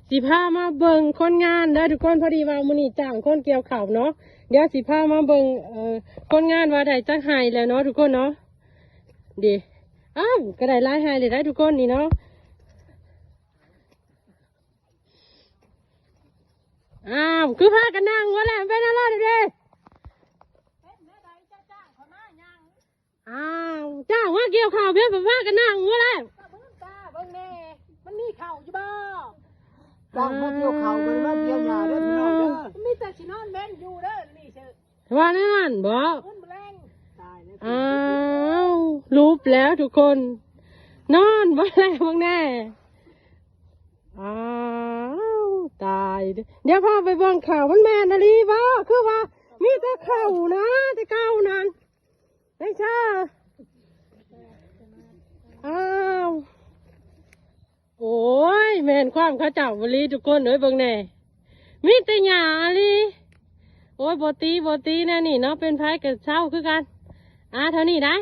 สิพามาเบิ่งคนงานได้ทุกคนพอดีว่ามื้อนี้จ้างคนเกี่ยวข้าวเนาะเดี๋ยวสิพามาเบิ่งคนงานว่าได้จักไห้แล้วเนาะทุกคนเนาะดีอ้าวก็ได้หลายไห้เลยได้ทุกคนนี่เนาะอ้าวคือพากันนั่งวะแหละเป็นอะไรเด้อ้าวจ้างว่าเกี่ยวข้าวเพี้ยนพากันนั่งวะแหละมันมีเข่าอยู่บ่จ้างมาเกี่ยวเขากันว่าเกี่ยวหญ้าเด้อพี่น้องเด้อ มีแต่สินอนเว้นอยู่เด้อนี่เชื่อ ว่านั่นบ่ มันแรงตายเลย อ้าวรูปแล้วทุกคนนอนบ่แล้วบ้างแน่อ้าวตายเดี๋ยวพาไปเบิ่งข่าวมันแม่นอะไรบ่คือว่ามีแต่ข่าวนะแต่เก่านั้นไม่ใช่อ้าวโอ้ยแม่นความเขาเจ้าบรีทุกคนเอ้ยเบิ่งแน่มีแต่หญ้าลีโอ้ยบ่ตีแน่นี่เนาะเป็นไผกับเช้าคือกันเท่านี้ได้